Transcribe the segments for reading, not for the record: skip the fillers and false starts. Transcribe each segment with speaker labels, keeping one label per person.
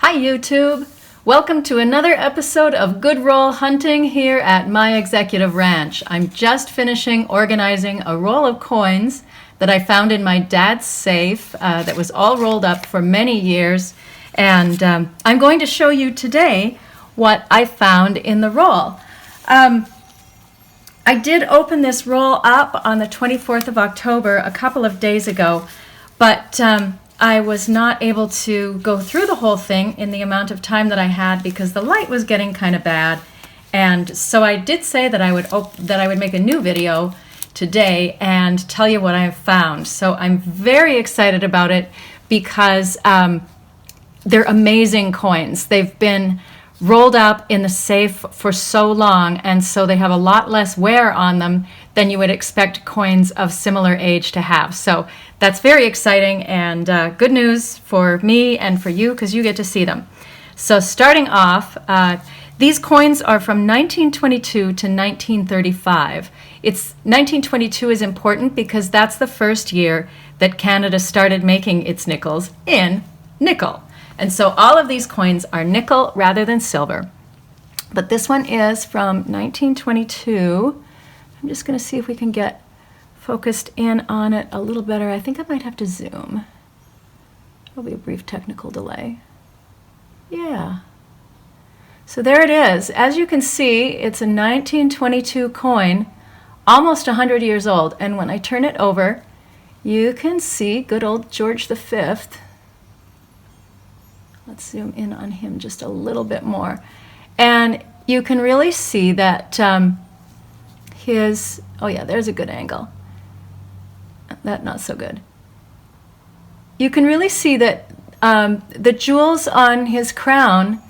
Speaker 1: Hi YouTube! Welcome to another episode of Good Roll Hunting here at MyExecutiveRanch. I'm just finishing organizing a roll of coins that I found in my dad's safe that was all rolled up for many years, and I'm going to show you today what I found in the roll. I did open this roll up on the 24th of October a couple of days ago, but I was not able to go through the whole thing in the amount of time that I had because the light was getting kind of bad. And so I did say that I would make a new video today and tell you what I have found. So I'm very excited about it because they're amazing coins. They've been rolled up in the safe for so long, and so they have a lot less wear on them than you would expect coins of similar age to have. So that's very exciting and good news for me and for you because you get to see them. So starting off, these coins are from 1922 to 1935. 1922 is important because that's the first year that Canada started making its nickels in nickel. And so all of these coins are nickel rather than silver. But this one is from 1922. I'm just going to see if we can get focused in on it a little better. I think I might have to zoom. There'll be a brief technical delay. Yeah. So there it is. As you can see, it's a 1922 coin, almost 100 years old. And when I turn it over, you can see good old George V. Let's zoom in on him just a little bit more. And you can really see that oh yeah, there's a good angle. That not so good. You can really see that the jewels on his crown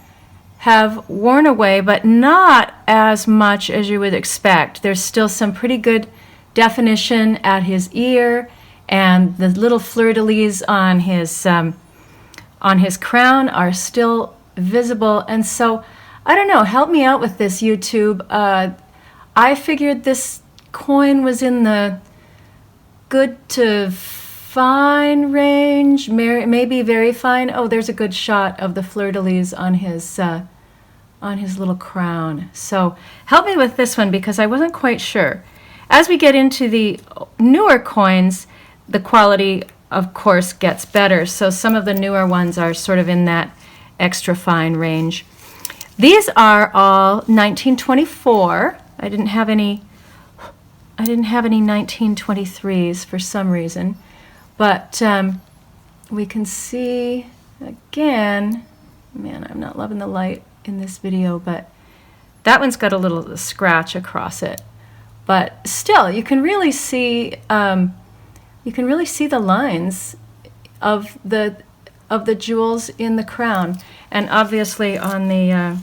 Speaker 1: have worn away, but not as much as you would expect. There's still some pretty good definition at his ear, and the little fleur-de-lis on his crown are still visible. And so, I don't know, help me out with this, YouTube. I figured this coin was in the good to fine range, maybe very fine. Oh, there's a good shot of the fleur-de-lis on his little crown. So help me with this one because I wasn't quite sure. As we get into the newer coins, the quality of course gets better. So some of the newer ones are sort of in that extra fine range. These are all 1924. I didn't have any 1923s for some reason, but we can see again, man, I'm not loving the light in this video, but that one's got a little scratch across it. But still, you can really see the lines of the jewels in the crown, and obviously on the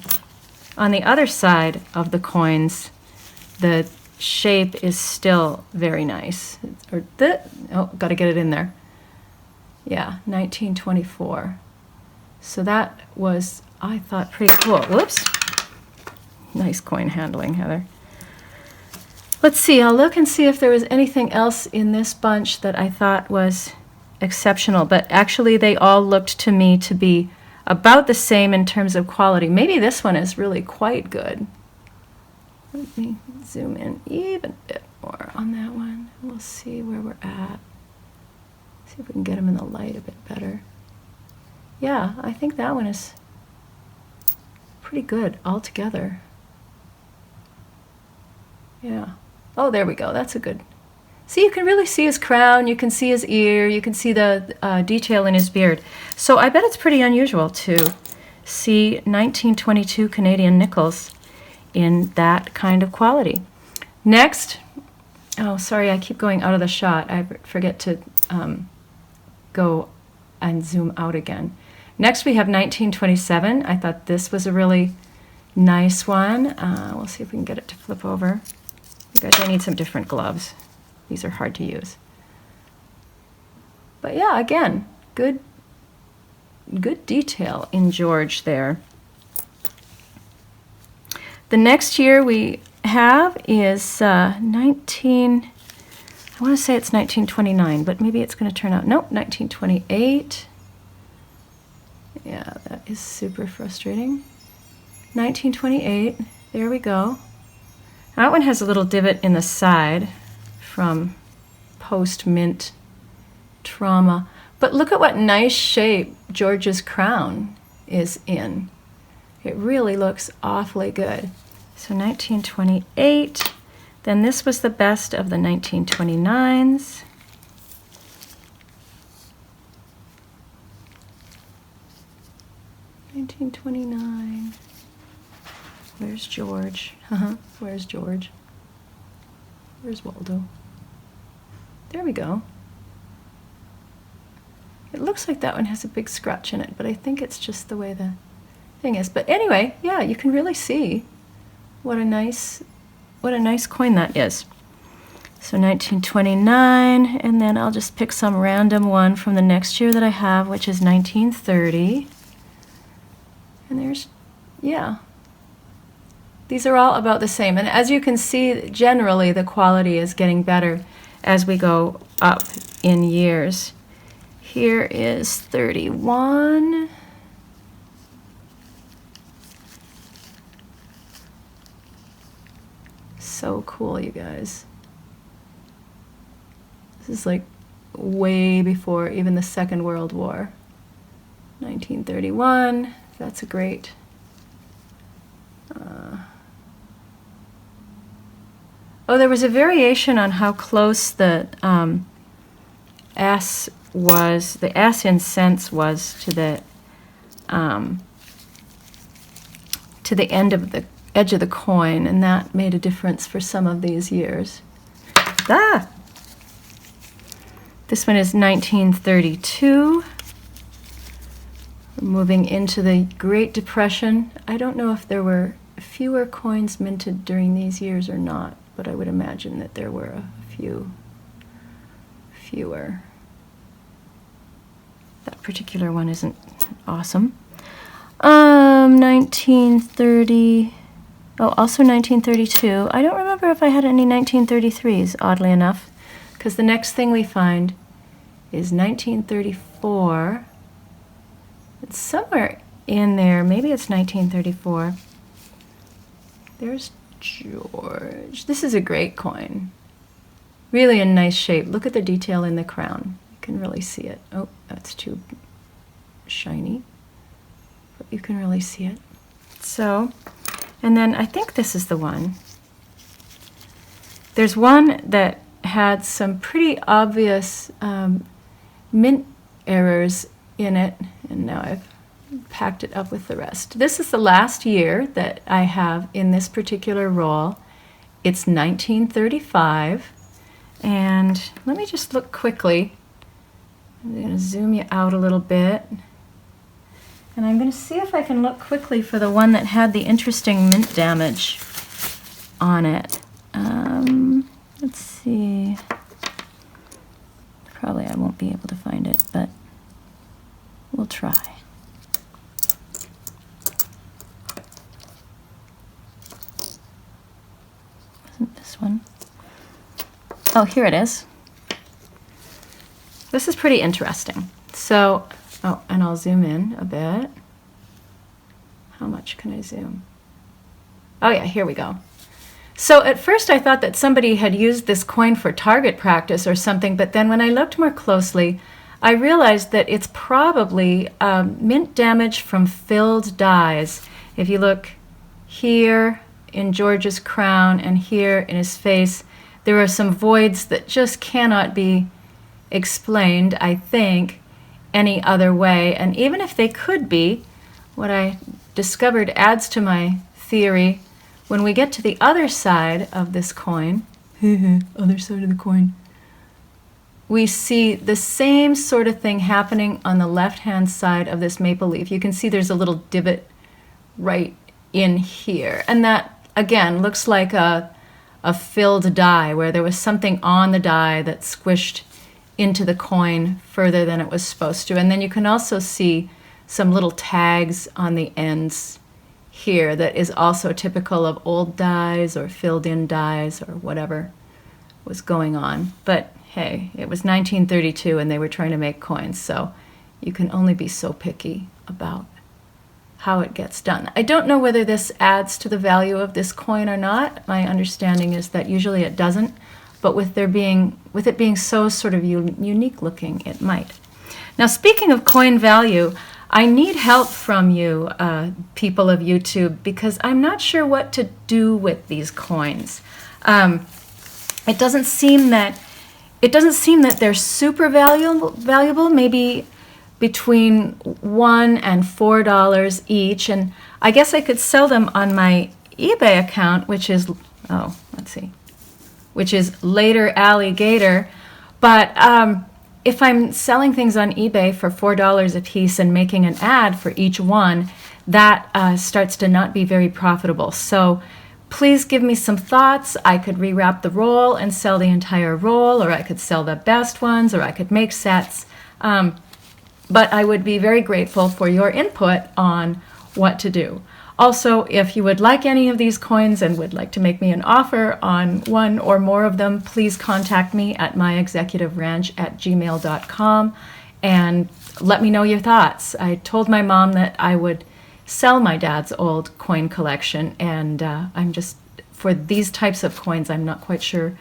Speaker 1: other side of the coins, the shape is still very nice. Oh, got to get it in there. Yeah, 1924. So that was, I thought, pretty cool. Whoops. Nice coin handling, Heather. Let's see, I'll look and see if there was anything else in this bunch that I thought was exceptional, but actually they all looked to me to be about the same in terms of quality. Maybe this one is really quite good. Let me zoom in even a bit more on that one. We'll see where we're at. See if we can get them in the light a bit better. Yeah, I think that one is pretty good altogether. Yeah. Oh, there we go. That's a good. See, you can really see his crown, you can see his ear, you can see the detail in his beard. So I bet it's pretty unusual to see 1922 Canadian nickels in that kind of quality. Next, oh, sorry, I keep going out of the shot. I forget to go and zoom out again. Next, we have 1927. I thought this was a really nice one. We'll see if we can get it to flip over. You guys, I need some different gloves. These are hard to use. But yeah, again, good detail in George there. The next year we have is I want to say it's 1929, but maybe it's going to turn out, nope, 1928. Yeah, that is super frustrating. 1928, there we go. That one has a little divot in the side from post-mint trauma. But look at what nice shape George's crown is in. It really looks awfully good. So 1928, then this was the best of the 1929s. $1929. Where's George? Where's George? Where's Waldo? There we go. It looks like that one has a big scratch in it, but I think it's just the way the thing is. But anyway, yeah, you can really see what a nice coin that is. So 1929, and then I'll just pick some random one from the next year that I have, which is 1930. And there's, yeah. These are all about the same. And as you can see, generally the quality is getting better as we go up in years. Here is 31. So cool, you guys. This is like way before even the Second World War. 1931. That's a great oh, there was a variation on how close the S was, the S in cents was to the end of the edge of the coin, and that made a difference for some of these years. Ah! This one is 1932. We're moving into the Great Depression. I don't know if there were fewer coins minted during these years or not, but I would imagine that there were a fewer. That particular one isn't awesome. 1930. Oh, also 1932. I don't remember if I had any 1933s, oddly enough, because the next thing we find is 1934. It's somewhere in there. Maybe it's 1934. There's George. This is a great coin. Really in nice shape. Look at the detail in the crown. You can really see it. Oh, that's too shiny. But you can really see it. So, and then I think this is the one. There's one that had some pretty obvious mint errors in it, and now I've packed it up with the rest. This is the last year that I have in this particular roll. It's 1935, and let me just look quickly. I'm going to zoom you out a little bit, and I'm going to see if I can look quickly for the one that had the interesting mint damage on it. Let's see. Probably I won't be able to find it, but we'll try. Wasn't this one? Oh, here it is. This is pretty interesting. So, oh, and I'll zoom in a bit. How much can I zoom? Oh yeah, here we go. So at first I thought that somebody had used this coin for target practice or something, but then when I looked more closely, I realized that it's probably mint damage from filled dies. If you look here in George's crown and here in his face, there are some voids that just cannot be explained, I think, any other way. And even if they could be, what I discovered adds to my theory. When we get to the other side of this coin, other side of the coin, we see the same sort of thing happening on the left-hand side of this maple leaf. You can see there's a little divot right in here. And that, again, looks like a filled die where there was something on the die that squished into the coin further than it was supposed to. And then you can also see some little tags on the ends here that is also typical of old dies or filled in dies or whatever was going on. But hey, it was 1932 and they were trying to make coins, so you can only be so picky about how it gets done. I don't know whether this adds to the value of this coin or not. My understanding is that usually it doesn't, but with it being so sort of unique looking, it might. Now, speaking of coin value, I need help from you, people of YouTube, because I'm not sure what to do with these coins. It doesn't seem that they're super valuable. Maybe between $1 and $4 each, and I guess I could sell them on my eBay account, which is Later Alligator. But if I'm selling things on eBay for $4 a piece and making an ad for each one, that starts to not be very profitable. So please give me some thoughts. I could rewrap the roll and sell the entire roll, or I could sell the best ones, or I could make sets. But I would be very grateful for your input on what to do. Also, if you would like any of these coins and would like to make me an offer on one or more of them, please contact me at myexecutiveranch@gmail.com and let me know your thoughts. I told my mom that I would sell my dad's old coin collection, and for these types of coins, I'm not quite sure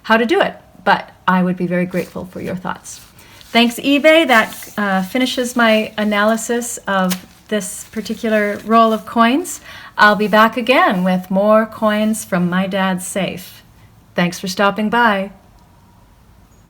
Speaker 1: how to do it, but I would be very grateful for your thoughts. Thanks, eBay. That finishes my analysis of this particular roll of coins. I'll be back again with more coins from my dad's safe. Thanks for stopping by.